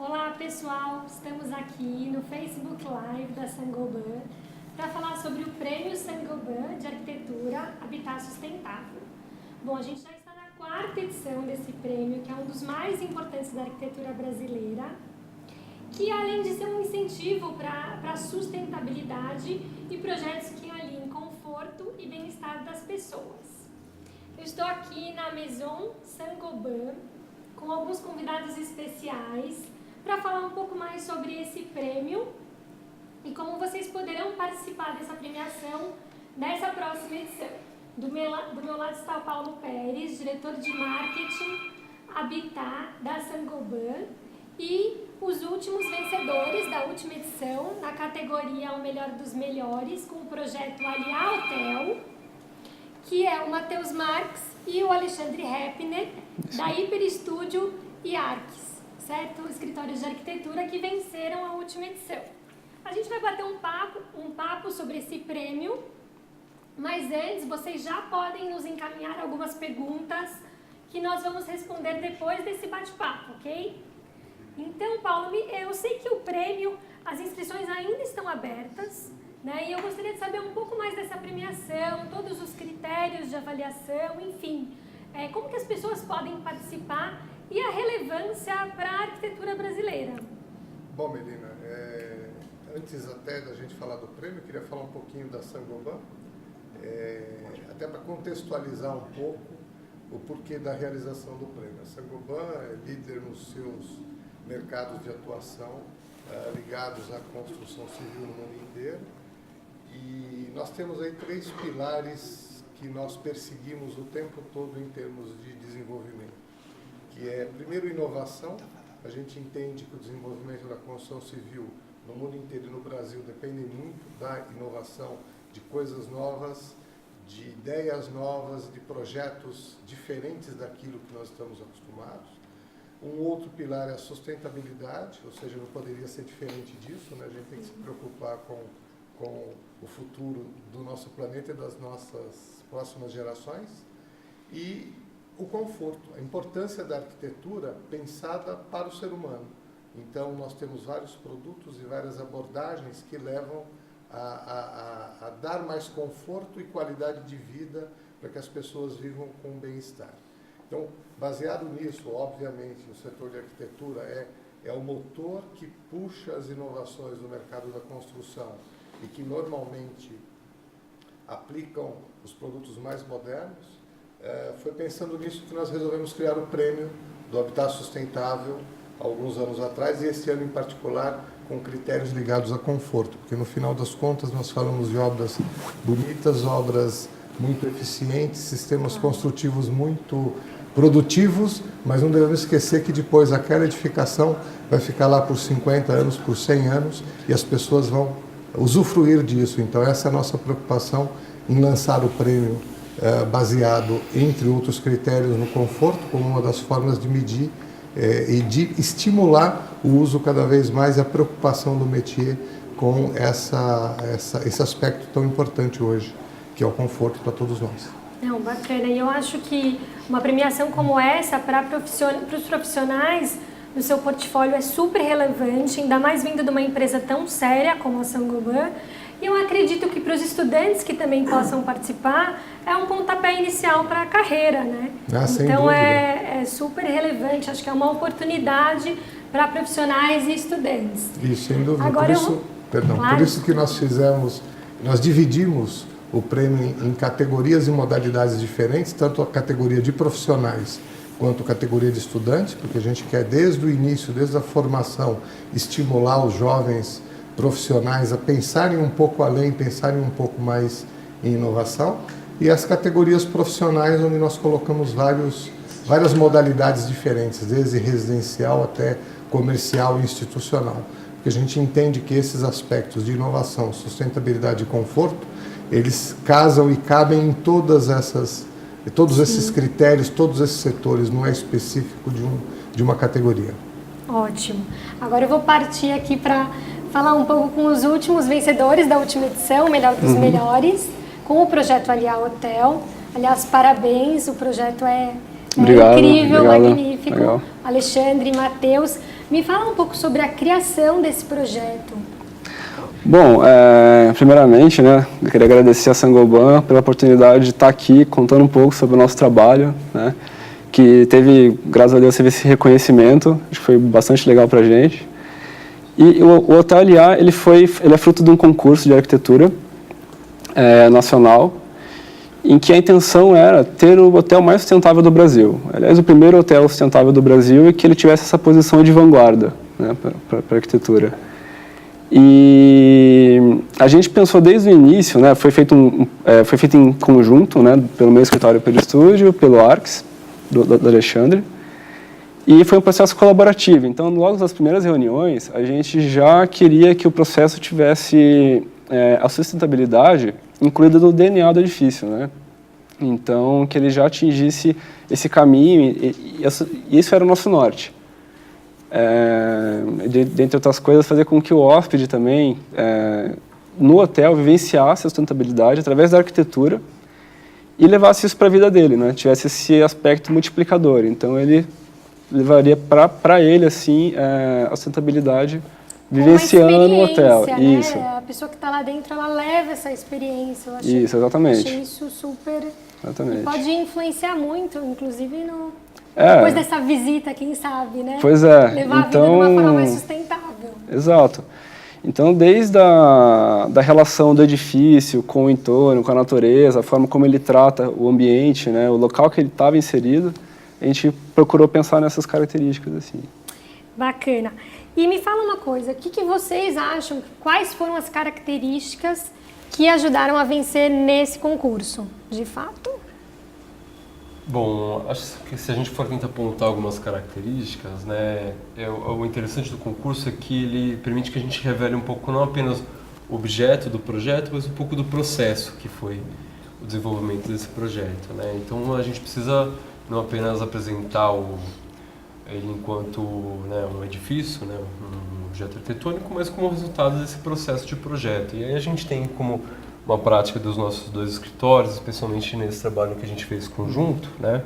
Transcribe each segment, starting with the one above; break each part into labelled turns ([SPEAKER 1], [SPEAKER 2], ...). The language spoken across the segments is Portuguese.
[SPEAKER 1] Olá pessoal, estamos aqui no Facebook Live da Saint-Gobain para falar sobre o Prêmio Saint-Gobain de Arquitetura Habitat Sustentável. Bom, a gente já está na quarta edição desse prêmio, que é um dos mais importantes da arquitetura brasileira, que além de ser um incentivo para a sustentabilidade e projetos que alinhem conforto e bem-estar das pessoas. Eu estou aqui na Maison Saint-Gobain com alguns convidados especiais para falar um pouco mais sobre esse prêmio e como vocês poderão participar dessa premiação nessa próxima edição. Do meu lado está o Paulo Pérez, diretor de marketing Habitat da Saint-Gobain, e os últimos vencedores da última edição na categoria O Melhor dos Melhores, com o projeto Aliar Hotel, que é o Matheus Marques e o Alexandre Heppner, da Hiper Estúdio e Arques, certo? Escritórios de arquitetura que venceram a última edição. A gente vai bater um papo sobre esse prêmio, mas antes vocês já podem nos encaminhar algumas perguntas que nós vamos responder depois desse bate-papo, ok? Então, Paulo, eu sei que o prêmio, as inscrições ainda estão abertas, né? E eu gostaria de saber um pouco mais dessa premiação, todos os critérios de avaliação, enfim, como que as pessoas podem participar e a relevância para a arquitetura brasileira.
[SPEAKER 2] Bom, Melina, antes até da gente falar do prêmio, eu queria falar um pouquinho da Saint-Gobain, até para contextualizar um pouco o porquê da realização do prêmio. A Saint-Gobain é líder nos seus mercados de atuação ligados à construção civil no mundo inteiro, e nós temos aí três pilares que nós perseguimos o tempo todo em termos de desenvolvimento, que é, primeiro, inovação. A gente entende que o desenvolvimento da construção civil no mundo inteiro e no Brasil depende muito da inovação, de coisas novas, de ideias novas, de projetos diferentes daquilo que nós estamos acostumados. Um outro pilar é a sustentabilidade, ou seja, não poderia ser diferente disso, né? A gente tem que se preocupar com o futuro do nosso planeta e das nossas próximas gerações. E o conforto, a importância da arquitetura pensada para o ser humano. Então, nós temos vários produtos e várias abordagens que levam a dar mais conforto e qualidade de vida para que as pessoas vivam com bem-estar. Então, baseado nisso, obviamente, o setor de arquitetura é o motor que puxa as inovações no mercado da construção e que normalmente aplicam os produtos mais modernos. Foi pensando nisso que nós resolvemos criar o prêmio do Habitat Sustentável alguns anos atrás, e esse ano em particular com critérios ligados a conforto, porque no final das contas nós falamos de obras bonitas, obras muito eficientes, sistemas construtivos muito produtivos, mas não devemos esquecer que depois aquela edificação vai ficar lá por 50 anos, por 100 anos, e as pessoas vão usufruir disso. Então essa é a nossa preocupação em lançar o prêmio baseado, entre outros critérios, no conforto, como uma das formas de medir e de estimular o uso cada vez mais e a preocupação do métier com esse aspecto tão importante hoje, que é o conforto para todos nós.
[SPEAKER 1] Não, bacana. E eu acho que uma premiação como essa, para os profissionais do seu portfólio, é super relevante, ainda mais vindo de uma empresa tão séria como a Saint-Gobain. E eu acredito que para os estudantes que também possam participar, é um pontapé inicial para a carreira, né? Então é super relevante, acho que é uma oportunidade para profissionais e estudantes.
[SPEAKER 2] Isso, sem dúvida.
[SPEAKER 1] Agora
[SPEAKER 2] por isso que nós dividimos o prêmio em categorias e modalidades diferentes, tanto a categoria de profissionais quanto a categoria de estudantes, porque a gente quer desde o início, desde a formação, estimular os jovens profissionais a pensarem um pouco além, pensarem um pouco mais em inovação, e as categorias profissionais, onde nós colocamos várias modalidades diferentes, desde residencial até comercial e institucional, porque a gente entende que esses aspectos de inovação, sustentabilidade e conforto, eles casam e cabem em todos esses critérios, todos esses setores, não é específico de uma categoria.
[SPEAKER 1] Ótimo. Agora eu vou partir aqui para falar um pouco com os últimos vencedores da última edição, o Melhor dos Melhores, com o projeto Aliar Hotel. Aliás, parabéns, o projeto é incrível, magnífico. Legal. Alexandre e Matheus. Me fala um pouco sobre a criação desse projeto.
[SPEAKER 3] Bom, primeiramente, né, eu queria agradecer a Saint-Gobain pela oportunidade de estar aqui contando um pouco sobre o nosso trabalho, né, que teve, graças a Deus, teve esse reconhecimento, acho que foi bastante legal para a gente. E o Hotel LA, ele é fruto de um concurso de arquitetura nacional, em que a intenção era ter o hotel mais sustentável do Brasil. Aliás, o primeiro hotel sustentável do Brasil e que ele tivesse essa posição de vanguarda, né, para a arquitetura. E a gente pensou desde o início, né, foi feito em conjunto, né, pelo meu escritório Pedro Estúdio, pelo Arcs, do Alexandre, e foi um processo colaborativo. Então, logo nas primeiras reuniões, a gente já queria que o processo tivesse a sustentabilidade incluída no DNA do edifício, né? Então, que ele já atingisse esse caminho, e isso era o nosso norte. Dentre outras coisas, fazer com que o hóspede também, no hotel, vivenciasse a sustentabilidade através da arquitetura e levasse isso para a vida dele, né? Tivesse esse aspecto multiplicador. Então, ele levaria para ele, assim, a sustentabilidade vivenciando o hotel.
[SPEAKER 1] Né?
[SPEAKER 3] Isso.
[SPEAKER 1] A pessoa que está lá dentro, ela leva essa experiência. Eu achei,
[SPEAKER 3] isso, exatamente.
[SPEAKER 1] Achei isso super...
[SPEAKER 3] Exatamente.
[SPEAKER 1] E pode influenciar muito, inclusive, depois dessa visita, quem sabe, né?
[SPEAKER 3] Pois é.
[SPEAKER 1] Levar a vida de uma forma mais sustentável.
[SPEAKER 3] Exato. Então, desde da relação do edifício com o entorno, com a natureza, a forma como ele trata o ambiente, né, o local que ele estava inserido, a gente procurou pensar nessas características, assim.
[SPEAKER 1] Bacana. E me fala uma coisa, o que vocês acham, quais foram as características que ajudaram a vencer nesse concurso, de fato?
[SPEAKER 4] Bom, acho que se a gente for tentar apontar algumas características, né, o interessante do concurso é que ele permite que a gente revele um pouco não apenas o objeto do projeto, mas um pouco do processo que foi o desenvolvimento desse projeto, né? Então a gente precisa não apenas apresentar ele enquanto, né, um edifício, né, um objeto arquitetônico, mas como resultado desse processo de projeto. E aí a gente tem como uma prática dos nossos dois escritórios, especialmente nesse trabalho que a gente fez conjunto, né,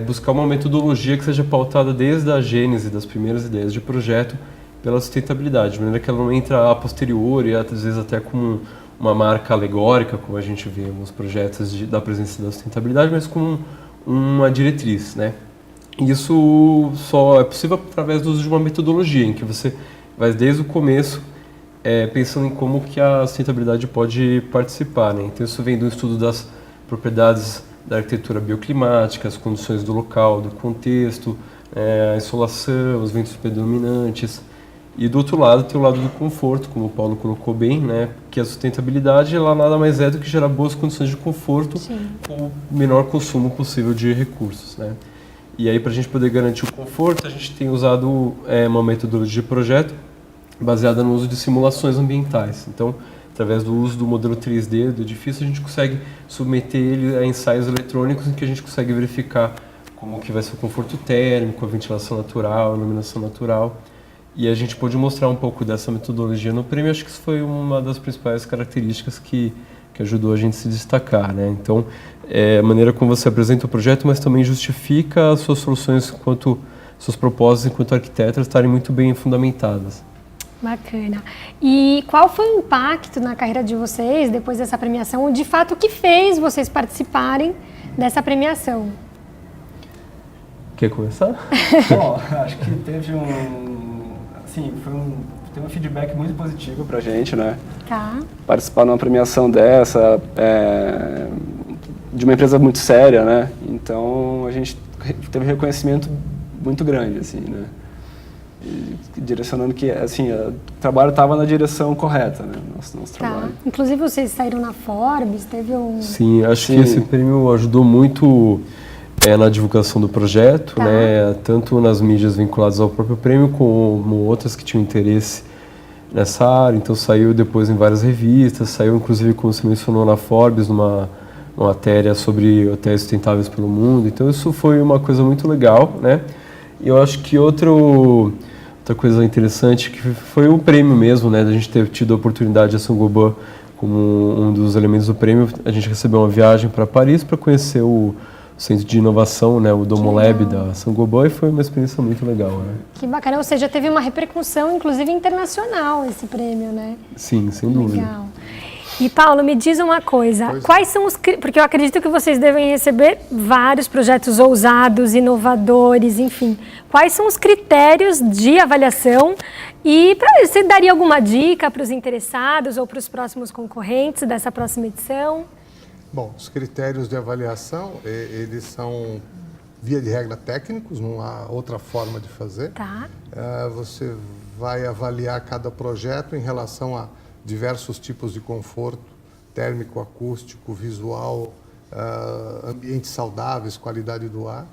[SPEAKER 4] buscar uma metodologia que seja pautada desde a gênese das primeiras ideias de projeto pela sustentabilidade, de maneira que ela não entra a posteriori, às vezes até como uma marca alegórica, como a gente vê nos projetos da presença da sustentabilidade, mas como uma diretriz, né? Isso só é possível através do uso de uma metodologia, em que você vai desde o começo pensando em como que a sustentabilidade pode participar, né? Então isso vem do estudo das propriedades da arquitetura bioclimática, as condições do local, do contexto, a insolação, os ventos predominantes. E do outro lado tem o lado do conforto, como o Paulo colocou bem, né? Que a sustentabilidade ela nada mais é do que gerar boas condições de conforto com o menor consumo possível de recursos, né? E aí, para a gente poder garantir o conforto, a gente tem usado uma metodologia de projeto baseada no uso de simulações ambientais. Então, através do uso do modelo 3D do edifício, a gente consegue submeter ele a ensaios eletrônicos em que a gente consegue verificar como que vai ser o conforto térmico, a ventilação natural, a iluminação natural. E a gente pôde mostrar um pouco dessa metodologia no prêmio. Acho que isso foi uma das principais características que ajudou a gente a se destacar, né? Então, a maneira como você apresenta o projeto, mas também justifica as suas soluções seus propósitos enquanto arquiteto estarem muito bem fundamentadas.
[SPEAKER 1] Bacana. E qual foi o impacto na carreira de vocês depois dessa premiação? De fato, o que fez vocês participarem dessa premiação?
[SPEAKER 4] Quer começar?
[SPEAKER 3] Bom, acho que teve um feedback muito positivo pra gente, né?
[SPEAKER 1] Tá.
[SPEAKER 3] Participar de uma premiação dessa, de uma empresa muito séria, né? Então, a gente teve um reconhecimento muito grande, assim, né? E direcionando que, assim, o trabalho estava na direção correta, né? Nosso trabalho.
[SPEAKER 1] Inclusive, vocês saíram na Forbes, teve um...
[SPEAKER 4] Sim, acho que esse prêmio ajudou muito na divulgação do projeto, né? Tanto nas mídias vinculadas ao próprio prêmio, como outras que tinham interesse nessa área. Então, saiu depois em várias revistas, saiu, inclusive, como você mencionou, na Forbes, numa matéria sobre hotéis sustentáveis pelo mundo. Então, isso foi uma coisa muito legal, né? E eu acho que outra coisa interessante que foi o prêmio mesmo, né? Da gente ter tido a oportunidade de Saint-Gobain como um dos elementos do prêmio. A gente recebeu uma viagem para Paris para conhecer o centro de inovação, né, o Domolab da Saint-Gobain, e foi uma experiência muito legal. Né?
[SPEAKER 1] Que bacana, ou seja, teve uma repercussão, inclusive internacional, esse prêmio, né?
[SPEAKER 4] Sim, sem dúvida.
[SPEAKER 1] Legal. E, Paulo, me diz uma coisa, quais são os... Porque eu acredito que vocês devem receber vários projetos ousados, inovadores, enfim. Quais são os critérios de avaliação? E você daria alguma dica para os interessados ou para os próximos concorrentes dessa próxima edição?
[SPEAKER 2] Bom, os critérios de avaliação, eles são, via de regra, técnicos, não há outra forma de fazer.
[SPEAKER 1] Tá.
[SPEAKER 2] Você vai avaliar cada projeto em relação a diversos tipos de conforto, térmico, acústico, visual, ambientes saudáveis, qualidade do ar.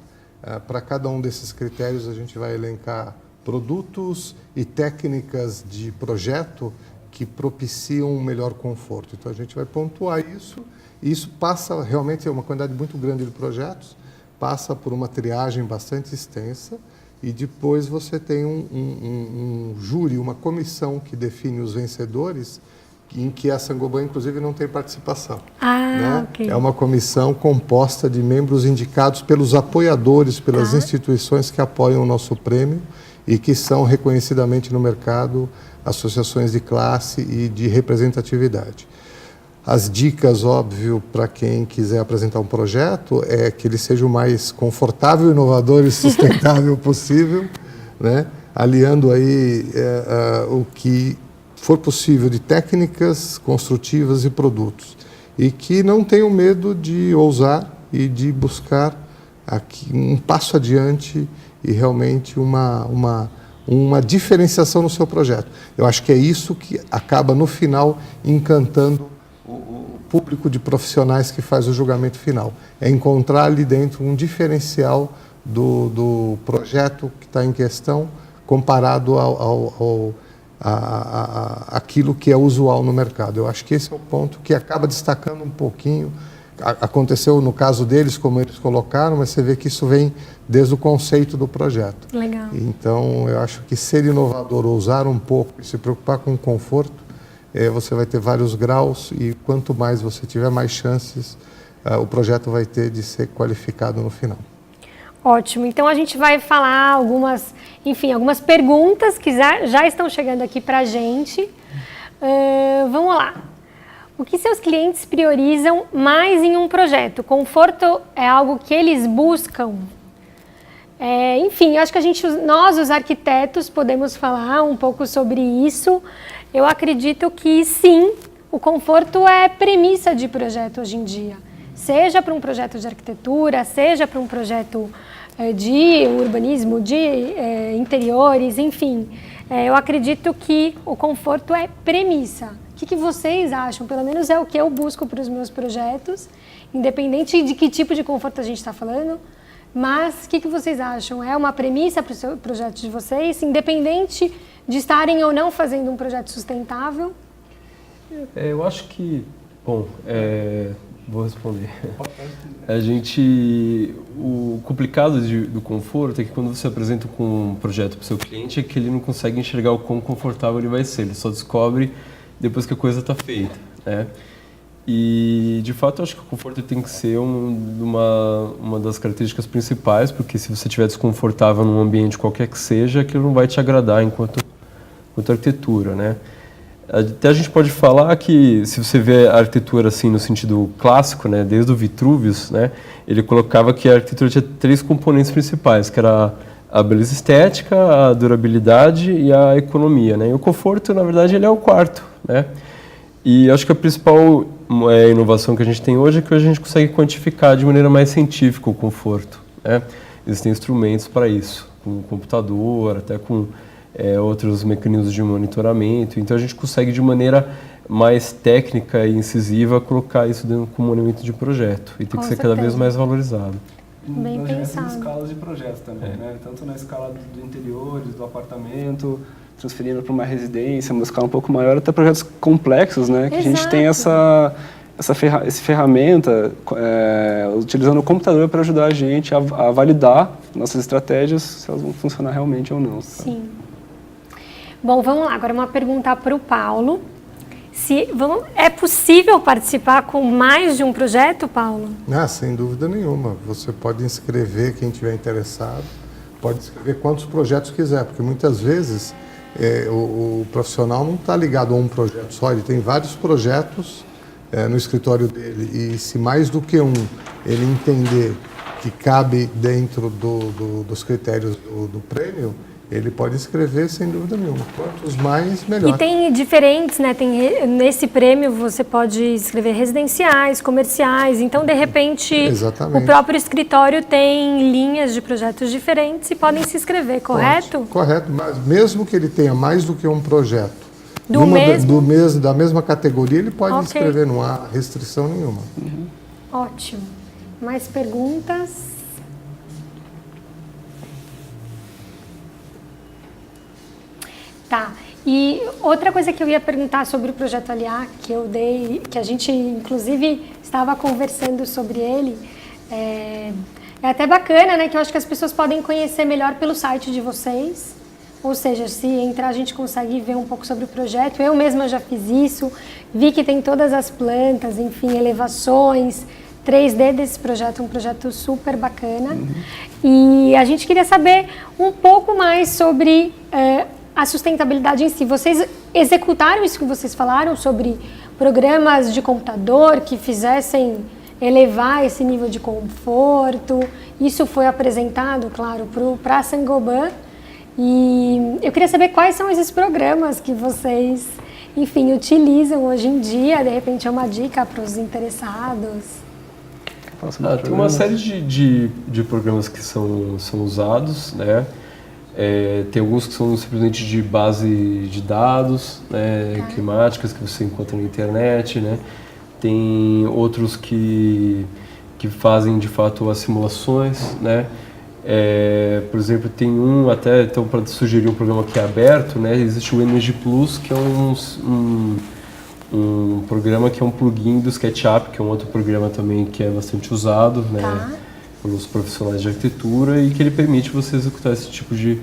[SPEAKER 2] Para cada um desses critérios, a gente vai elencar produtos e técnicas de projeto que propiciam um melhor conforto. Então, a gente vai pontuar isso, e isso passa, realmente, é uma quantidade muito grande de projetos, passa por uma triagem bastante extensa, e depois você tem um júri, uma comissão que define os vencedores, em que a Saint-Gobain, inclusive, não tem participação. Né?
[SPEAKER 1] Ok.
[SPEAKER 2] É uma comissão composta de membros indicados pelos apoiadores, pelas instituições que apoiam o nosso prêmio e que são reconhecidamente no mercado associações de classe e de representatividade. As dicas, óbvio, para quem quiser apresentar um projeto é que ele seja o mais confortável, inovador e sustentável possível, né? Aliando aí o que for possível de técnicas construtivas e produtos. E que não tenham medo de ousar e de buscar aqui um passo adiante e realmente uma diferenciação no seu projeto. Eu acho que é isso que acaba, no final, encantando o público de profissionais que faz o julgamento final. É encontrar ali dentro um diferencial do projeto que está em questão comparado aquilo que é usual no mercado. Eu acho que esse é o ponto que acaba destacando um pouquinho. Aconteceu no caso deles, como eles colocaram, mas você vê que isso vem desde o conceito do projeto.
[SPEAKER 1] Legal.
[SPEAKER 2] Então, eu acho que ser inovador, ousar um pouco e se preocupar com o conforto, você vai ter vários graus e quanto mais você tiver, mais chances o projeto vai ter de ser qualificado no final.
[SPEAKER 1] Ótimo. Então, a gente vai falar algumas perguntas que já estão chegando aqui para a gente. Vamos lá. O que seus clientes priorizam mais em um projeto? Conforto é algo que eles buscam? Enfim, eu acho que nós, os arquitetos, podemos falar um pouco sobre isso. Eu acredito que sim, o conforto é premissa de projeto hoje em dia. Seja para um projeto de arquitetura, seja para um projeto de urbanismo, de interiores, enfim. Eu acredito que o conforto é premissa. O que vocês acham? Pelo menos é o que eu busco para os meus projetos, independente de que tipo de conforto a gente está falando. Mas o que vocês acham? É uma premissa para o projeto de vocês, independente de estarem ou não fazendo um projeto sustentável?
[SPEAKER 4] Eu acho que... Bom, vou responder. O complicado do conforto é que quando você apresenta um projeto para o seu cliente é que ele não consegue enxergar o quão confortável ele vai ser. Ele só descobre depois que a coisa está feita, né? E, de fato, eu acho que o conforto tem que ser uma das características principais, porque se você estiver desconfortável num ambiente qualquer que seja, aquilo não vai te agradar enquanto arquitetura, né? Até a gente pode falar que, se você vê a arquitetura assim no sentido clássico, né, desde o Vitruvius, né, ele colocava que a arquitetura tinha 3 componentes principais, que era a beleza estética, a durabilidade e a economia, né? E o conforto, na verdade, ele é o quarto, né? E acho que a principal inovação que a gente tem hoje é que hoje a gente consegue quantificar de maneira mais científica o conforto, né? Existem instrumentos para isso, com computador, até com outros mecanismos de monitoramento. Então a gente consegue de maneira mais técnica e incisiva colocar isso dentro como um elemento de projeto e tem que ser cada vez mais valorizado.
[SPEAKER 1] Bem
[SPEAKER 5] nas
[SPEAKER 1] pensado.
[SPEAKER 5] diversas escalas de projeto também, né? Tanto na escala do interiores, do apartamento,
[SPEAKER 3] transferindo para uma residência, uma escala um pouco maior, até projetos complexos, né? Que a gente tem essa ferramenta utilizando o computador para ajudar a gente a validar nossas estratégias, se elas vão funcionar realmente ou não.
[SPEAKER 1] Sim. Bom, vamos lá. Agora uma pergunta para o Paulo. É possível participar com mais de um projeto, Paulo?
[SPEAKER 2] Sem dúvida nenhuma. Você pode inscrever, quem estiver interessado, pode inscrever quantos projetos quiser, porque muitas vezes o profissional não está ligado a um projeto só, ele tem vários projetos no escritório dele, e se mais do que um ele entender que cabe dentro dos critérios do prêmio, ele pode inscrever sem dúvida nenhuma. Quantos mais, melhor.
[SPEAKER 1] E tem diferentes, né? Nesse prêmio você pode inscrever residenciais, comerciais. Então, de repente,
[SPEAKER 2] Exatamente.
[SPEAKER 1] O próprio escritório tem linhas de projetos diferentes e podem se inscrever, correto?
[SPEAKER 2] Correto, mas mesmo que ele tenha mais do que um projeto, da mesma categoria, ele pode inscrever, não há restrição nenhuma.
[SPEAKER 1] Ótimo. Mais perguntas? Tá. E outra coisa que eu ia perguntar sobre o projeto Aliar, que a gente inclusive estava conversando sobre ele, é até bacana, né? Que eu acho que as pessoas podem conhecer melhor pelo site de vocês. Ou seja, se entrar a gente consegue ver um pouco sobre o projeto. Eu mesma já fiz isso, vi que tem todas as plantas, enfim, elevações, 3D desse projeto, um projeto super bacana. E a gente queria saber um pouco mais sobre a sustentabilidade em si. Vocês executaram isso que vocês falaram sobre programas de computador que fizessem elevar esse nível de conforto. Isso foi apresentado, claro, para a Saint-Gobain. E eu queria saber quais são esses programas que vocês, enfim, utilizam hoje em dia. De repente é uma dica para os interessados.
[SPEAKER 4] Tem uma série de programas que são usados, né? Tem alguns que são simplesmente de base de dados, né, climáticas, que você encontra na internet, né? Tem outros que fazem de fato as simulações, né? Por exemplo, tem até então, para sugerir um programa que é aberto, né? Existe o Energy Plus, que é um programa que é um plugin do SketchUp, que é um outro programa também que é bastante usado, né? Pelos profissionais de arquitetura, e que ele permite você executar esse tipo de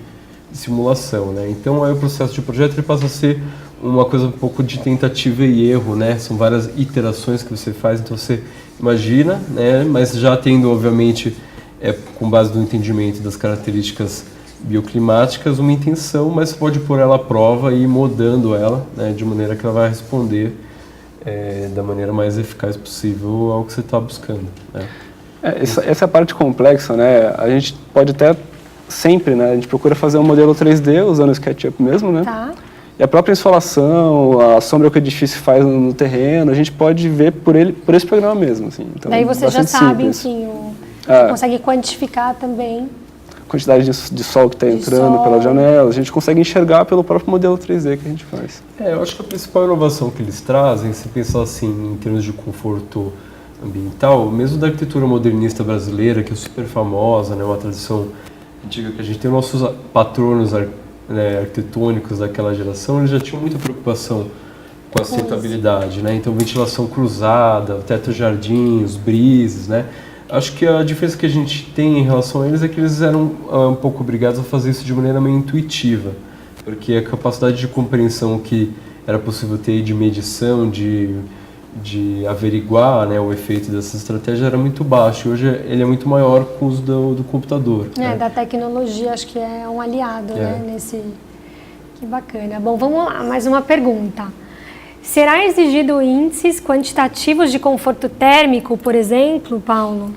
[SPEAKER 4] simulação, né? Então, aí o processo de projeto ele passa a ser uma coisa um pouco de tentativa e erro, né? São várias iterações que você faz, então você imagina, né? Mas já tendo, obviamente, com base no entendimento das características bioclimáticas, uma intenção, mas você pode pôr ela à prova e ir modando ela, né? De maneira que ela vai responder da maneira mais eficaz possível ao que você está buscando, né?
[SPEAKER 3] Essa é a parte complexa, né? A gente pode até sempre, né? A gente procura fazer um modelo 3D usando o SketchUp mesmo, né?
[SPEAKER 1] Tá.
[SPEAKER 3] E a própria insolação, a sombra que o edifício faz no terreno, a gente pode ver por esse programa mesmo, assim. Então,
[SPEAKER 1] daí você já sabe, enfim, consegue quantificar também
[SPEAKER 3] a quantidade de sol que está entrando pela janela, a gente consegue enxergar pelo próprio modelo 3D que a gente faz.
[SPEAKER 4] Eu acho que a principal inovação que eles trazem, se pensar assim em termos de conforto ambiental, mesmo da arquitetura modernista brasileira, que é super famosa, né, uma tradição antiga que a gente tem, nossos patronos arquitetônicos daquela geração, eles já tinham muita preocupação com a sustentabilidade, né? Então, ventilação cruzada, teto-jardim, os brises, né? Acho que a diferença que a gente tem em relação a eles é que eles eram um pouco obrigados a fazer isso de maneira meio intuitiva, porque a capacidade de compreensão que era possível ter de medição, de averiguar, né, o efeito dessa estratégia era muito baixo. Hoje ele é muito maior com o uso do computador. Né?
[SPEAKER 1] Da tecnologia, acho que é um aliado, né, nesse... Que bacana. Bom, vamos lá, mais uma pergunta. Será exigido índices quantitativos de conforto térmico, por exemplo, Paulo?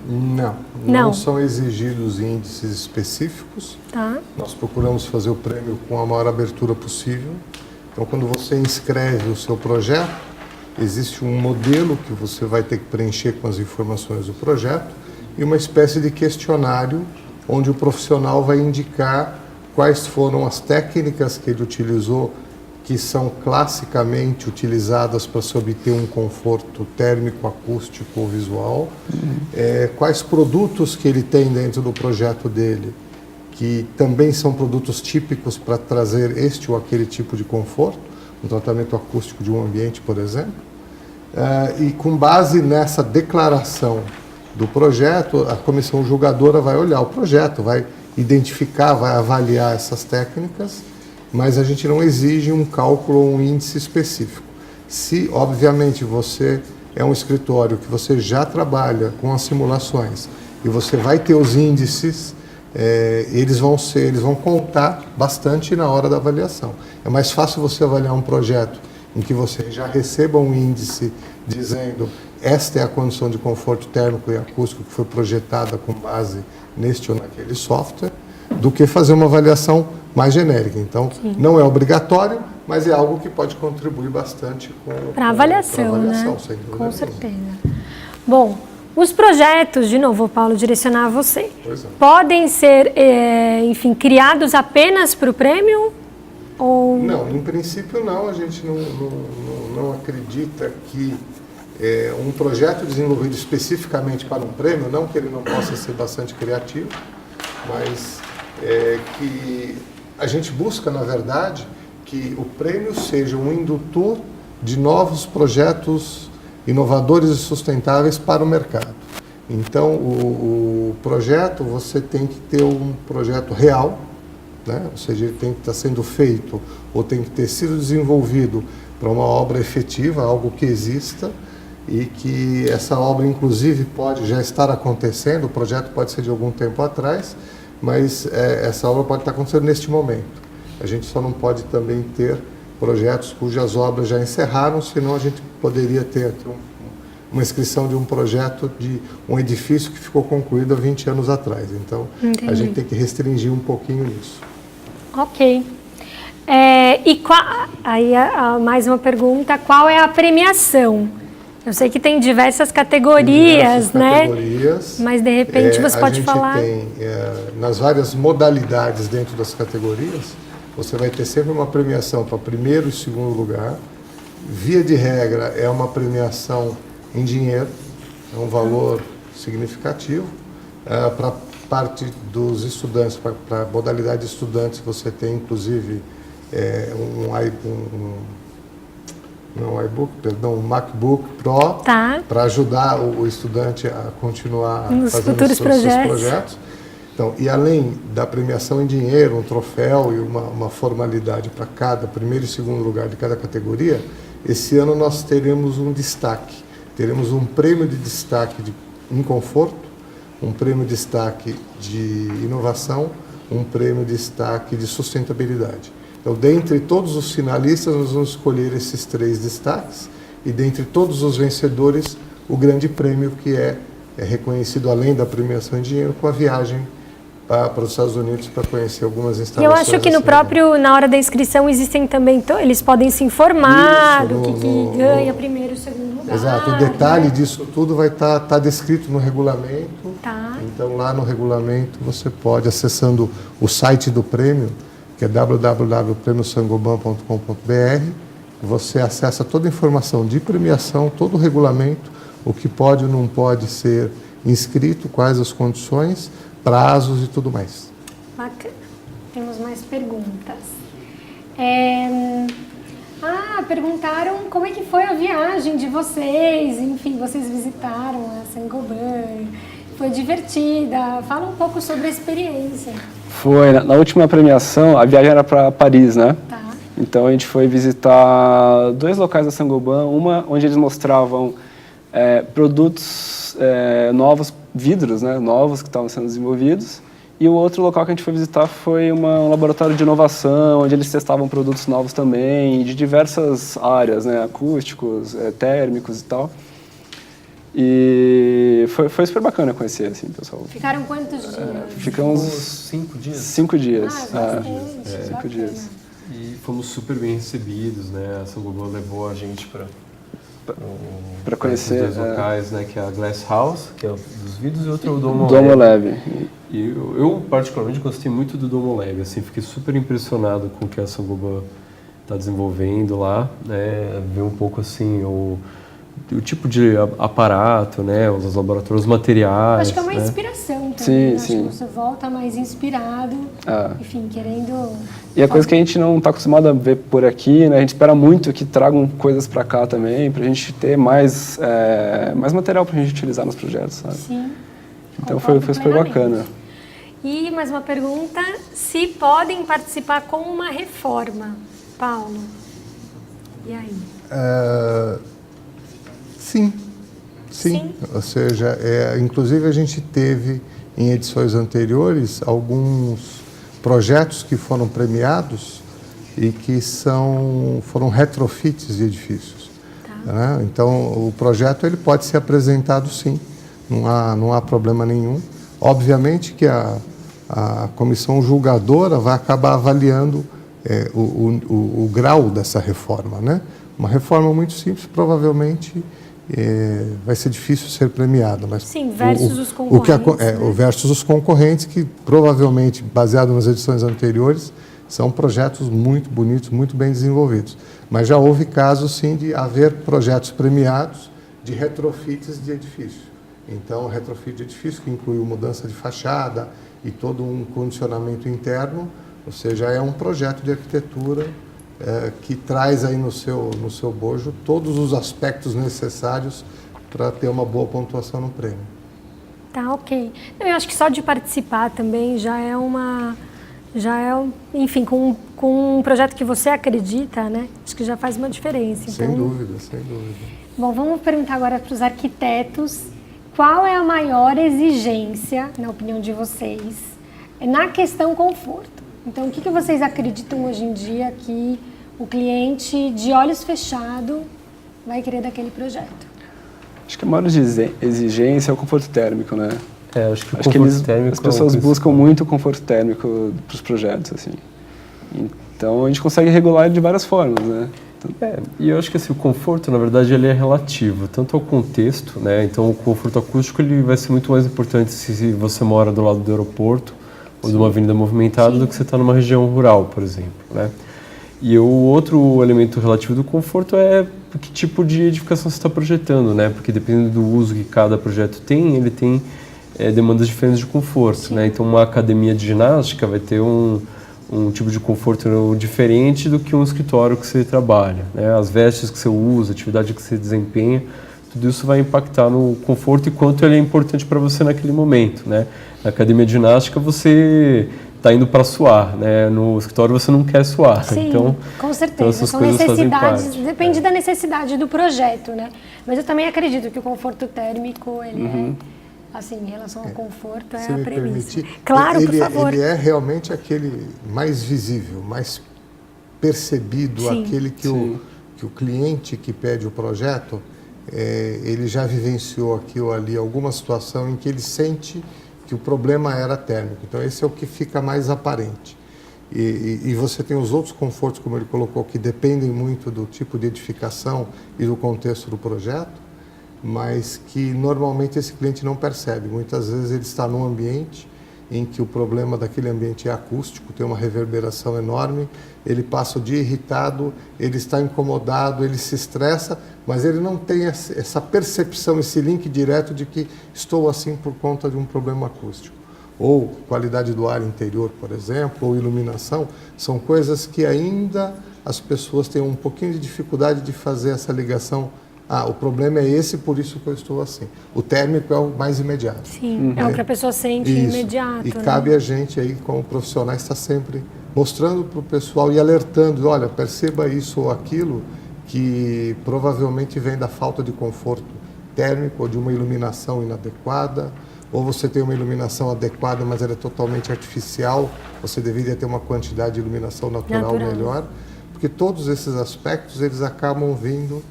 [SPEAKER 2] Não são exigidos índices específicos.
[SPEAKER 1] Tá.
[SPEAKER 2] Nós procuramos fazer o prêmio com a maior abertura possível. Então, quando você inscreve o seu projeto, existe um modelo que você vai ter que preencher com as informações do projeto e uma espécie de questionário onde o profissional vai indicar quais foram as técnicas que ele utilizou, que são classicamente utilizadas para se obter um conforto térmico, acústico ou visual, quais produtos que ele tem dentro do projeto dele, que também são produtos típicos para trazer este ou aquele tipo de conforto, um tratamento acústico de um ambiente, por exemplo. E com base nessa declaração do projeto, a comissão julgadora vai olhar o projeto, vai identificar, vai avaliar essas técnicas, mas a gente não exige um cálculo ou um índice específico. Se, obviamente, você é um escritório que você já trabalha com as simulações e você vai ter os índices, eles vão contar bastante na hora da avaliação. É mais fácil você avaliar um projeto em que você já receba um índice dizendo esta é a condição de conforto térmico e acústico que foi projetada com base neste ou naquele software, do que fazer uma avaliação mais genérica. Então, não é obrigatório, mas é algo que pode contribuir bastante
[SPEAKER 1] para a avaliação, né?
[SPEAKER 2] Sem dúvida
[SPEAKER 1] Com
[SPEAKER 2] nenhuma.
[SPEAKER 1] certeza. Bom, os projetos, de novo, Paulo, direcionar a você, podem ser, enfim, criados apenas para o prêmio? Ou...
[SPEAKER 2] Não, em princípio não. A gente não acredita que um projeto desenvolvido especificamente para um prêmio, não que ele não possa ser bastante criativo, mas que a gente busca, na verdade, que o prêmio seja um indutor de novos projetos inovadores e sustentáveis para o mercado. Então, o projeto, você tem que ter um projeto real, né? Ou seja, ele tem que estar sendo feito ou tem que ter sido desenvolvido para uma obra efetiva, algo que exista, e que essa obra, inclusive, pode já estar acontecendo, o projeto pode ser de algum tempo atrás, mas essa obra pode estar acontecendo neste momento. A gente só não pode também ter projetos cujas obras já encerraram, senão a gente poderia ter aqui uma inscrição de um projeto de um edifício que ficou concluído há 20 anos atrás. Então, a gente tem que restringir um pouquinho isso.
[SPEAKER 1] Ok. Aí, mais uma pergunta, qual é a premiação? Eu sei que tem diversas categorias, né? Mas, de repente, você pode falar...
[SPEAKER 2] A gente tem, nas várias modalidades dentro das categorias, você vai ter sempre uma premiação para primeiro e segundo lugar. Via de regra, é uma premiação em dinheiro, é um valor significativo. Para parte dos estudantes, para a modalidade de estudantes, você tem, inclusive, um MacBook Pro para ajudar o estudante a continuar fazendo os seus projetos. Então, e além da premiação em dinheiro, um troféu e uma formalidade para cada primeiro e segundo lugar de cada categoria, esse ano nós teremos um destaque. Teremos um prêmio de destaque em conforto, um prêmio de destaque de inovação, um prêmio de destaque de sustentabilidade. Então, dentre todos os finalistas, nós vamos escolher esses 3 destaques e, dentre todos os vencedores, o grande prêmio que é reconhecido, além da premiação em dinheiro, com a viagem para os Estados Unidos para conhecer algumas instalações.
[SPEAKER 1] E eu acho que na hora da inscrição, existem também, eles podem se informar do que ganha primeiro e segundo lugar.
[SPEAKER 2] Exato, o detalhe disso tudo vai estar descrito no regulamento. Então, lá no regulamento, você pode, acessando o site do prêmio, que é www.premiosangoban.com.br, você acessa toda a informação de premiação, todo o regulamento, o que pode ou não pode ser inscrito, quais as condições, prazos e tudo mais.
[SPEAKER 1] Bacana. Temos mais perguntas. Perguntaram como é que foi a viagem de vocês, enfim, vocês visitaram a Saint-Gobain, foi divertida, fala um pouco sobre a experiência.
[SPEAKER 3] Foi, na última premiação, a viagem era para Paris, né? Então a gente foi visitar 2 locais da Saint-Gobain, uma onde eles mostravam produtos novos, vidros, né, novos que estavam sendo desenvolvidos, e o outro local que a gente foi visitar foi um laboratório de inovação, onde eles testavam produtos novos também, de diversas áreas, né, acústicos, térmicos e tal. E foi super bacana conhecer, assim, pessoal.
[SPEAKER 1] Ficaram quantos dias?
[SPEAKER 3] Ficamos
[SPEAKER 4] 5 dias.
[SPEAKER 3] 5 dias.
[SPEAKER 1] 5
[SPEAKER 3] dias.
[SPEAKER 4] E fomos super bem recebidos, né? A Saint-Gobain levou a gente para
[SPEAKER 3] conhecer
[SPEAKER 4] os 2 locais, né? Que é a Glass House, que é o dos vidros, e outro é o Domo
[SPEAKER 3] Lab.
[SPEAKER 4] E eu particularmente gostei muito do Domo Lab, assim, fiquei super impressionado com o que a Saint-Gobain está desenvolvendo lá, né? Ver um pouco assim o tipo de aparato, né, os laboratórios, os materiais.
[SPEAKER 1] Acho que é uma inspiração também. Acho que você volta mais inspirado, enfim, querendo...
[SPEAKER 3] E a coisa que a gente não está acostumado a ver por aqui, né, a gente espera muito que tragam coisas para cá também, para a gente ter mais material para a gente utilizar nos projetos, sabe?
[SPEAKER 1] Sim.
[SPEAKER 3] Então foi super bacana.
[SPEAKER 1] E mais uma pergunta, se podem participar com uma reforma, Paulo? E aí?
[SPEAKER 2] Sim. Ou seja, inclusive a gente teve em edições anteriores alguns projetos que foram premiados e que foram retrofits de edifícios.
[SPEAKER 1] Tá.
[SPEAKER 2] Né? Então, o projeto ele pode ser apresentado sim, não há problema nenhum. Obviamente que a comissão julgadora vai acabar avaliando o grau dessa reforma. Né? Uma reforma muito simples, provavelmente vai ser difícil ser premiada. Mas
[SPEAKER 1] sim, versus os concorrentes.
[SPEAKER 2] Versus os concorrentes, que provavelmente, baseado nas edições anteriores, são projetos muito bonitos, muito bem desenvolvidos. Mas já houve casos, sim, de haver projetos premiados de retrofits de edifícios. Então, retrofit de edifício, que incluiu mudança de fachada e todo um condicionamento interno, ou seja, é um projeto de arquitetura que traz aí no seu bojo todos os aspectos necessários para ter uma boa pontuação no prêmio.
[SPEAKER 1] Tá, ok. Eu acho que só de participar também enfim, com um projeto que você acredita, né? Acho que já faz uma diferença. Então...
[SPEAKER 2] Sem dúvida, sem dúvida.
[SPEAKER 1] Bom, vamos perguntar agora para os arquitetos, qual é a maior exigência, na opinião de vocês, na questão conforto? Então, o que vocês acreditam hoje em dia que o cliente, de olhos fechados, vai querer daquele projeto?
[SPEAKER 3] Acho que a maior exigência é o conforto térmico, né?
[SPEAKER 4] Acho que o conforto térmico
[SPEAKER 3] as pessoas buscam muito conforto térmico para os projetos, assim. Então, a gente consegue regular de várias formas, né?
[SPEAKER 4] E eu acho que assim, o conforto, na verdade, ele é relativo, tanto ao contexto, né? Então, o conforto acústico ele vai ser muito mais importante se você mora do lado do aeroporto ou de uma avenida movimentada do que você está numa região rural, por exemplo, né? E o outro elemento relativo do conforto é que tipo de edificação você está projetando, né? Porque dependendo do uso que cada projeto tem, ele tem demandas diferentes de conforto, né? Então, uma academia de ginástica vai ter um tipo de conforto diferente do que um escritório que você trabalha, né? As vestes que você usa, a atividade que você desempenha, tudo isso vai impactar no conforto e quanto ele é importante para você naquele momento, né? Na academia de ginástica você está indo para suar, né? No escritório você não quer suar.
[SPEAKER 1] Sim,
[SPEAKER 4] então,
[SPEAKER 1] com certeza.
[SPEAKER 4] Então essas
[SPEAKER 1] São
[SPEAKER 4] coisas
[SPEAKER 1] necessidades,
[SPEAKER 4] fazem parte.
[SPEAKER 1] depende da necessidade do projeto, né? Mas eu também acredito que o conforto térmico, ele assim, em relação ao conforto,
[SPEAKER 2] Se
[SPEAKER 1] é a
[SPEAKER 2] me
[SPEAKER 1] premissa.
[SPEAKER 2] permitir,
[SPEAKER 1] Claro, por favor.
[SPEAKER 2] Ele é realmente aquele mais visível, mais percebido,
[SPEAKER 1] Sim.
[SPEAKER 2] aquele que o cliente que pede o projeto, ele já vivenciou aqui ou ali alguma situação em que ele sente que o problema era térmico. Então, esse é o que fica mais aparente. E você tem os outros confortos, como ele colocou, que dependem muito do tipo de edificação e do contexto do projeto, mas que normalmente esse cliente não percebe. Muitas vezes ele está num ambiente em que o problema daquele ambiente é acústico, tem uma reverberação enorme, ele passa o dia irritado, ele está incomodado, ele se estressa, mas ele não tem essa percepção, esse link direto de que estou assim por conta de um problema acústico. Ou qualidade do ar interior, por exemplo, ou iluminação, são coisas que ainda as pessoas têm um pouquinho de dificuldade de fazer essa ligação. O problema é esse, por isso que eu estou assim. O térmico é o mais imediato.
[SPEAKER 1] Sim, é o que a pessoa sente imediato.
[SPEAKER 2] E cabe a gente aí, como profissionais, estar sempre mostrando para o pessoal e alertando, olha, perceba isso ou aquilo, que provavelmente vem da falta de conforto térmico ou de uma iluminação inadequada, ou você tem uma iluminação adequada, mas ela é totalmente artificial, você deveria ter uma quantidade de iluminação natural melhor, porque todos esses aspectos, eles acabam vindo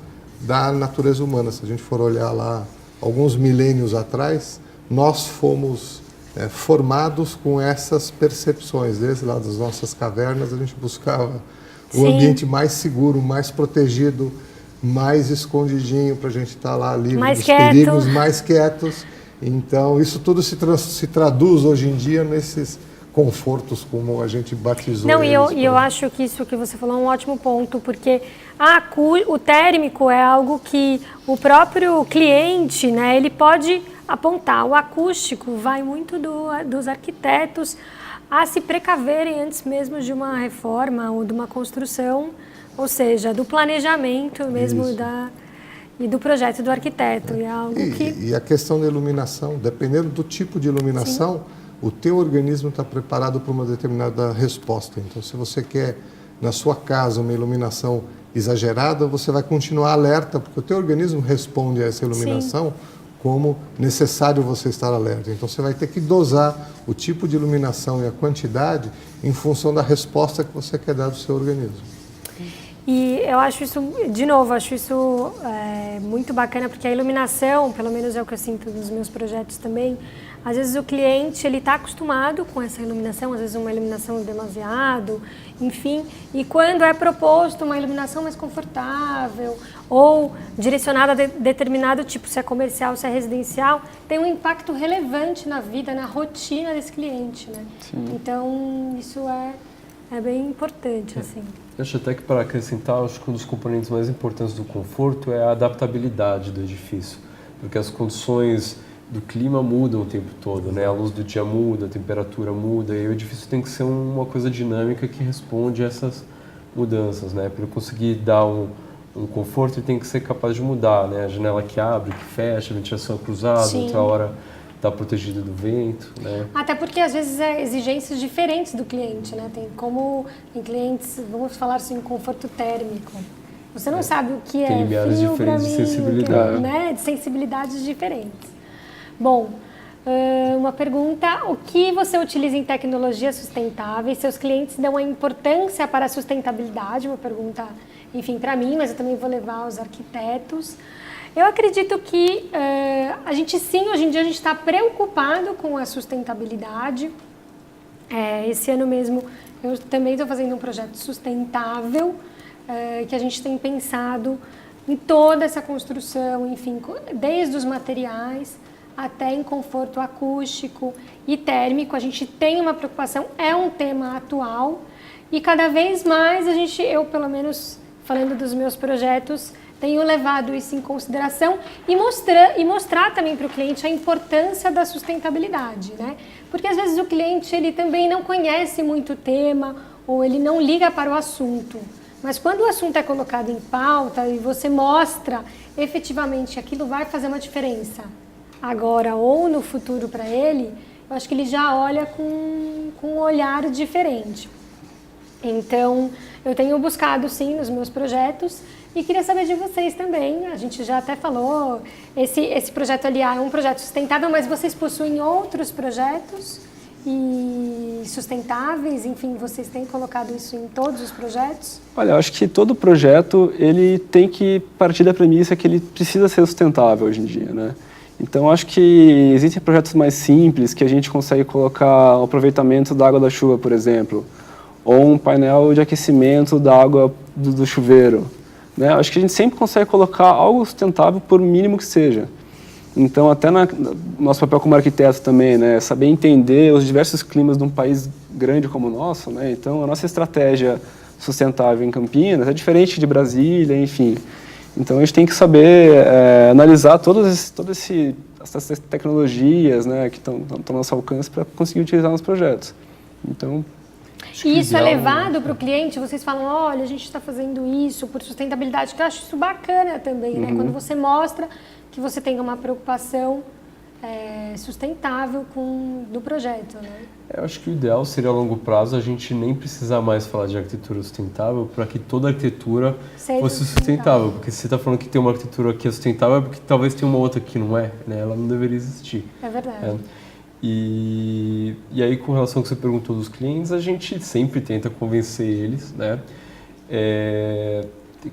[SPEAKER 2] da natureza humana. Se a gente for olhar lá alguns milênios atrás, nós fomos formados com essas percepções. Desde lá das nossas cavernas, a gente buscava o ambiente mais seguro, mais protegido, mais escondidinho para a gente estar lá livre dos perigos, mais quietos. Então, isso tudo se traduz hoje em dia nesses confortos, como a gente batizou.
[SPEAKER 1] Não, e eu acho que isso que você falou é um ótimo ponto, porque o térmico é algo que o próprio cliente, né, ele pode apontar. O acústico vai muito dos arquitetos a se precaverem antes mesmo de uma reforma ou de uma construção, ou seja, do planejamento mesmo e do projeto do arquiteto. É algo
[SPEAKER 2] e a questão da iluminação, dependendo do tipo de iluminação, o teu organismo está preparado para uma determinada resposta. Então, se você quer, na sua casa, uma iluminação exagerada, você vai continuar alerta, porque o teu organismo responde a essa iluminação como necessário você estar alerta. Então você vai ter que dosar o tipo de iluminação e a quantidade em função da resposta que você quer dar do seu organismo.
[SPEAKER 1] E eu acho isso, de novo, acho isso muito bacana, porque a iluminação, pelo menos é o que eu sinto nos meus projetos também, às vezes o cliente ele está acostumado com essa iluminação, às vezes uma iluminação demasiado, enfim, e quando é proposto uma iluminação mais confortável ou direcionada a determinado tipo, se é comercial, se é residencial, tem um impacto relevante na vida, na rotina desse cliente, né?
[SPEAKER 3] Sim.
[SPEAKER 1] Então, isso é bem importante, assim.
[SPEAKER 4] Eu acho até que, para acrescentar, acho que um dos componentes mais importantes do conforto é a adaptabilidade do edifício, porque as condições do clima mudam o tempo todo, né? A luz do dia muda, a temperatura muda, e o edifício tem que ser uma coisa dinâmica que responde a essas mudanças, né? Para ele conseguir dar um conforto, ele tem que ser capaz de mudar, né? A janela que abre, que fecha, a ventilação cruzada,
[SPEAKER 1] Sim.
[SPEAKER 4] outra hora está protegida do vento, né?
[SPEAKER 1] Até porque às vezes é exigências diferentes do cliente, né? Tem clientes, vamos falar assim, conforto térmico. Você não sabe o que
[SPEAKER 4] Tem
[SPEAKER 1] é
[SPEAKER 4] limiares
[SPEAKER 1] frio para
[SPEAKER 4] diferentes
[SPEAKER 1] mim,
[SPEAKER 4] de sensibilidade.
[SPEAKER 1] né? De sensibilidades diferentes. Bom, uma pergunta: o que você utiliza em tecnologias sustentáveis? Seus clientes dão a importância para a sustentabilidade? Uma pergunta, enfim, para mim, mas eu também vou levar aos arquitetos. Eu acredito que a gente sim, hoje em dia a gente está preocupado com a sustentabilidade. Esse ano mesmo eu também estou fazendo um projeto sustentável, que a gente tem pensado em toda essa construção, enfim, desde os materiais até em conforto acústico e térmico. A gente tem uma preocupação, é um tema atual e cada vez mais eu pelo menos falando dos meus projetos, tenho levado isso em consideração e mostrar também para o cliente a importância da sustentabilidade, né? Porque às vezes o cliente ele também não conhece muito o tema ou ele não liga para o assunto. Mas quando o assunto é colocado em pauta e você mostra efetivamente que aquilo vai fazer uma diferença agora ou no futuro para ele, eu acho que ele já olha com um olhar diferente. Então, eu tenho buscado sim nos meus projetos e queria saber de vocês também. A gente já até falou, esse projeto ali é um projeto sustentável, mas vocês possuem outros projetos e sustentáveis, enfim, vocês têm colocado isso em todos os projetos?
[SPEAKER 3] Olha, eu acho que todo projeto ele tem que partir da premissa que ele precisa ser sustentável hoje em dia, né? Então, acho que existem projetos mais simples que a gente consegue colocar o aproveitamento da água da chuva, por exemplo, ou um painel de aquecimento da água do chuveiro, né? Acho que a gente sempre consegue colocar algo sustentável, por mínimo que seja. Então, até nosso papel como arquiteto também, né, saber entender os diversos climas de um país grande como o nosso, né? Então, a nossa estratégia sustentável em Campinas é diferente de Brasília, enfim. Então, a gente tem que saber analisar todas essas tecnologias, né, que estão ao nosso alcance para conseguir utilizar nos projetos. Então,
[SPEAKER 1] e isso é levado para o cliente? Vocês falam, olha, a gente está fazendo isso por sustentabilidade, que eu acho isso bacana também, né? Quando você mostra que você tem uma preocupação sustentável do projeto, né?
[SPEAKER 4] Eu acho que o ideal seria a longo prazo a gente nem precisar mais falar de arquitetura sustentável para que toda arquitetura fosse sustentável. Porque se você está falando que tem uma arquitetura que é sustentável é porque talvez tenha uma outra que não é, né? Ela não deveria existir.
[SPEAKER 1] É verdade.
[SPEAKER 4] E aí, com relação ao que você perguntou dos clientes, a gente sempre tenta convencer eles, né?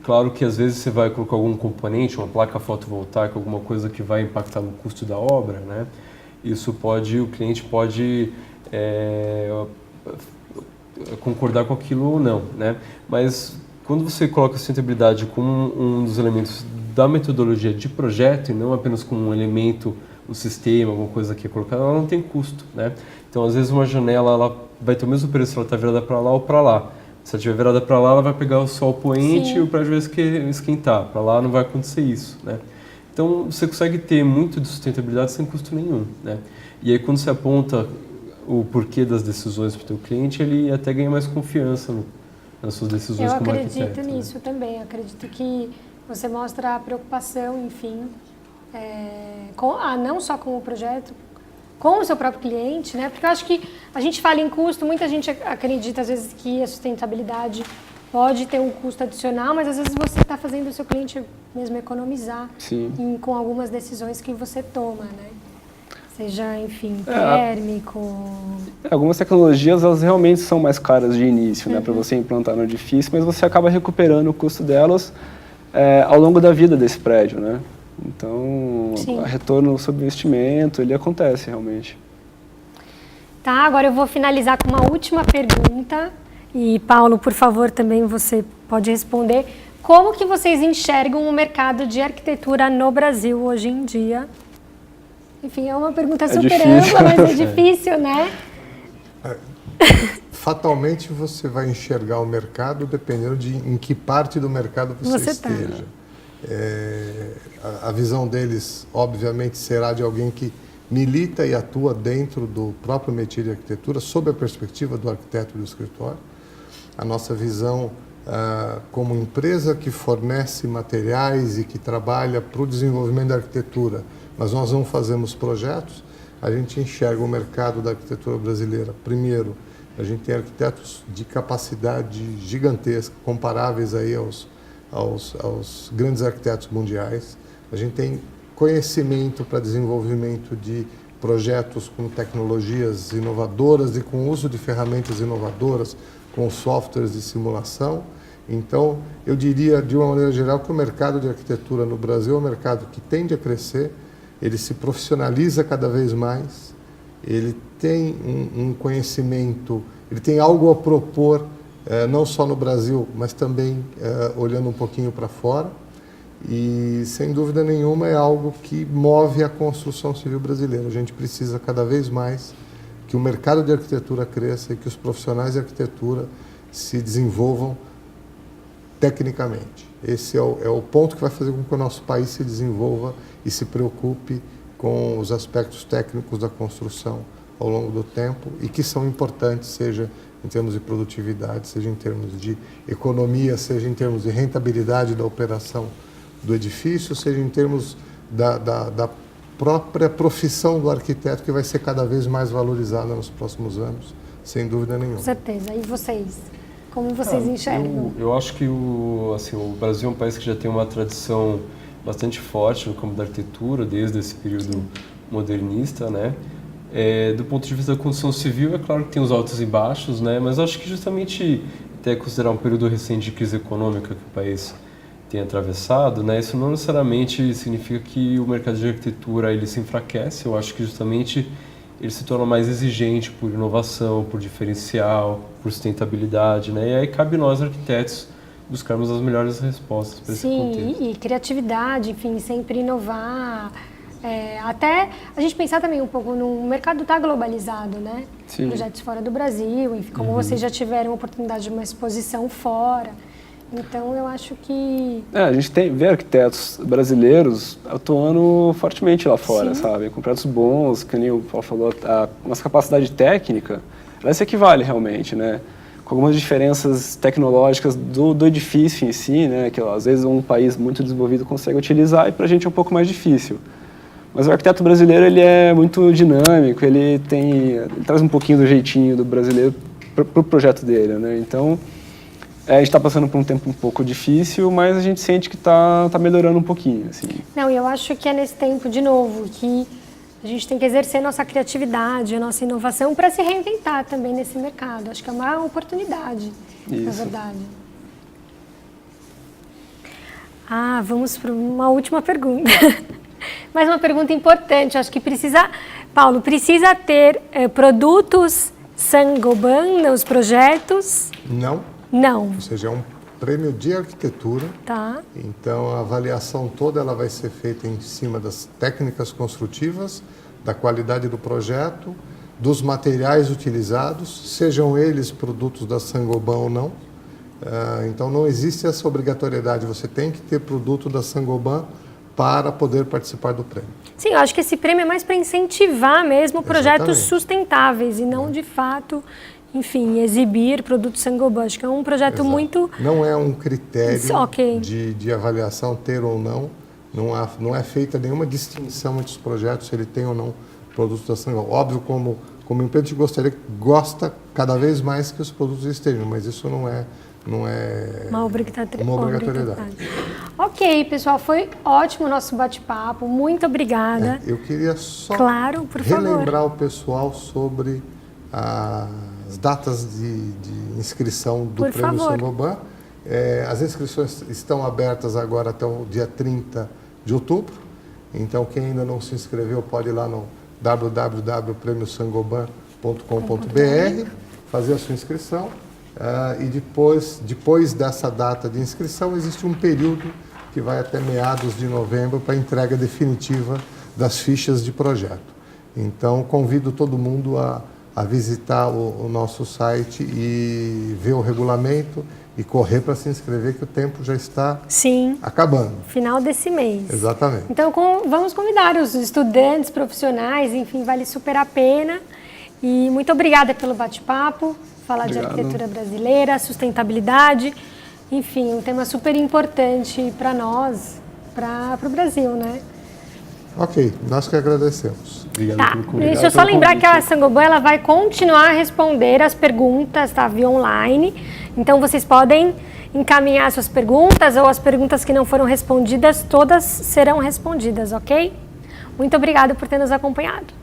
[SPEAKER 4] Claro que às vezes você vai colocar algum componente, uma placa fotovoltaica, alguma coisa que vai impactar no custo da obra, né? O cliente pode concordar com aquilo ou não, né? Mas quando você coloca a sustentabilidade como um dos elementos da metodologia de projeto e não apenas como um elemento do sistema, alguma coisa que é colocada, ela não tem custo, né? Então, às vezes uma janela ela vai ter o mesmo preço se ela está virada para lá ou para lá. Se ela estiver virada para lá, ela vai pegar o sol poente e o prédio vai esquentar. Para lá não vai acontecer isso, né? Então, você consegue ter muito de sustentabilidade sem custo nenhum, né? E aí, quando você aponta o porquê das decisões para o teu cliente, ele até ganha mais confiança nas suas decisões como arquiteto.
[SPEAKER 1] Eu acredito nisso também. Eu acredito que você mostra a preocupação, enfim, não só com o projeto, com o seu próprio cliente, né? Porque eu acho que a gente fala em custo, muita gente acredita às vezes que a sustentabilidade pode ter um custo adicional, mas às vezes você está fazendo o seu cliente mesmo economizar com algumas decisões que você toma, né? Seja, enfim, térmico...
[SPEAKER 3] Algumas tecnologias, elas realmente são mais caras de início, né, para você implantar no edifício, mas você acaba recuperando o custo delas ao longo da vida desse prédio, né? Então, o retorno sobre investimento, ele acontece realmente.
[SPEAKER 1] Tá, agora eu vou finalizar com uma última pergunta. E, Paulo, por favor, também você pode responder. Como que vocês enxergam o mercado de arquitetura no Brasil hoje em dia? Enfim, é uma pergunta super ampla, mas é difícil, né?
[SPEAKER 2] Fatalmente você vai enxergar o mercado dependendo de em que parte do mercado você esteja. A visão deles, obviamente, será de alguém que milita e atua dentro do próprio métier de arquitetura, sob a perspectiva do arquiteto do escritório. A nossa visão como empresa que fornece materiais e que trabalha para o desenvolvimento da arquitetura, mas nós não fazemos projetos, a gente enxerga o mercado da arquitetura brasileira. Primeiro, a gente tem arquitetos de capacidade gigantesca, comparáveis aí aos grandes arquitetos mundiais. A gente tem conhecimento para desenvolvimento de projetos com tecnologias inovadoras e com uso de ferramentas inovadoras, com softwares de simulação. Então, eu diria, de uma maneira geral, que o mercado de arquitetura no Brasil é um mercado que tende a crescer, ele se profissionaliza cada vez mais, ele tem um conhecimento, ele tem algo a propor, não só no Brasil, mas também olhando um pouquinho para fora. E, sem dúvida nenhuma, é algo que move a construção civil brasileira. A gente precisa cada vez mais que o mercado de arquitetura cresça e que os profissionais de arquitetura se desenvolvam tecnicamente. Esse é o ponto que vai fazer com que o nosso país se desenvolva e se preocupe com os aspectos técnicos da construção ao longo do tempo e que são importantes, seja em termos de produtividade, seja em termos de economia, seja em termos de rentabilidade da operação do edifício, seja em termos da própria profissão do arquiteto, que vai ser cada vez mais valorizada nos próximos anos, sem dúvida nenhuma.
[SPEAKER 1] Com certeza. E vocês? Como vocês enxergam?
[SPEAKER 4] Eu acho que o Brasil é um país que já tem uma tradição bastante forte no campo da arquitetura, desde esse período modernista, né? Do ponto de vista da construção civil, é claro que tem os altos e baixos, né? Mas acho que justamente, até considerar um período recente de crise econômica que o país tem atravessado, né? Isso não necessariamente significa que o mercado de arquitetura ele se enfraquece. Eu acho que justamente ele se torna mais exigente por inovação, por diferencial, por sustentabilidade, né? E aí cabe nós, arquitetos, buscarmos as melhores respostas para esse contexto.
[SPEAKER 1] Sim, e criatividade, enfim, sempre inovar. Até a gente pensar também um pouco no mercado está globalizado, né?
[SPEAKER 3] Sim.
[SPEAKER 1] Projetos fora do Brasil, enfim, como vocês já tiveram a oportunidade de uma exposição fora. Então, eu acho que...
[SPEAKER 3] A gente vê arquitetos brasileiros atuando fortemente lá fora, sabe? Com projetos bons, que nem o Paulo falou, a nossa capacidade técnica, ela se equivale realmente, né? Com algumas diferenças tecnológicas do edifício em si, né? Que às vezes um país muito desenvolvido consegue utilizar e para a gente é um pouco mais difícil. Mas o arquiteto brasileiro, ele é muito dinâmico, ele traz um pouquinho do jeitinho do brasileiro para o projeto dele, né? Então... a gente está passando por um tempo um pouco difícil, mas a gente sente que está melhorando um pouquinho. Assim.
[SPEAKER 1] Não, e eu acho que é nesse tempo, de novo, que a gente tem que exercer nossa criatividade, a nossa inovação para se reinventar também nesse mercado. Acho que é uma oportunidade, na verdade. Vamos para uma última pergunta. Mais uma pergunta importante. Acho que Paulo, precisa ter produtos Saint-Gobain nos projetos? Não.
[SPEAKER 2] Ou seja, é um prêmio de arquitetura.
[SPEAKER 1] Tá.
[SPEAKER 2] Então, a avaliação toda ela vai ser feita em cima das técnicas construtivas, da qualidade do projeto, dos materiais utilizados, sejam eles produtos da Saint-Gobain ou não. Então, não existe essa obrigatoriedade. Você tem que ter produto da Saint-Gobain para poder participar do prêmio.
[SPEAKER 1] Sim, eu acho que esse prêmio é mais para incentivar mesmo projetos sustentáveis e não, de fato... enfim, exibir produtos Saint-Gobain. Acho que é um projeto muito...
[SPEAKER 2] Não é um critério de avaliação ter ou não. Não é feita nenhuma distinção entre os projetos, se ele tem ou não produtos da Saint-Gobain. Óbvio, como empresa, a gente gosta cada vez mais que os produtos estejam, mas isso não é não é
[SPEAKER 1] Uma
[SPEAKER 2] uma
[SPEAKER 1] obrigatoriedade. Ok, pessoal, foi ótimo o nosso bate-papo. Muito obrigada.
[SPEAKER 2] Eu queria só
[SPEAKER 1] Claro, por favor.
[SPEAKER 2] relembrar o pessoal sobre as datas de inscrição do
[SPEAKER 1] Por
[SPEAKER 2] Prêmio
[SPEAKER 1] favor.
[SPEAKER 2] Saint-Gobain. As inscrições estão abertas agora até o dia 30 de outubro. Então, quem ainda não se inscreveu pode ir lá no www.premiosangoban.com.br, fazer a sua inscrição. E depois dessa data de inscrição, existe um período que vai até meados de novembro para a entrega definitiva das fichas de projeto. Então, convido todo mundo a visitar o nosso site e ver o regulamento e correr para se inscrever, que o tempo já está acabando.
[SPEAKER 1] Final desse mês.
[SPEAKER 2] Exatamente.
[SPEAKER 1] Então, vamos convidar os estudantes, profissionais, enfim, vale super a pena. E muito obrigada pelo bate-papo, falar de arquitetura brasileira, sustentabilidade, enfim, um tema super importante para nós, para o Brasil, né?
[SPEAKER 2] Ok, nós que agradecemos.
[SPEAKER 3] Obrigado pelo convite.
[SPEAKER 1] Deixa eu só lembrar que a Saint-Gobain ela vai continuar a responder as perguntas, tá, via online. Então, vocês podem encaminhar suas perguntas ou as perguntas que não foram respondidas, todas serão respondidas, ok? Muito obrigada por ter nos acompanhado.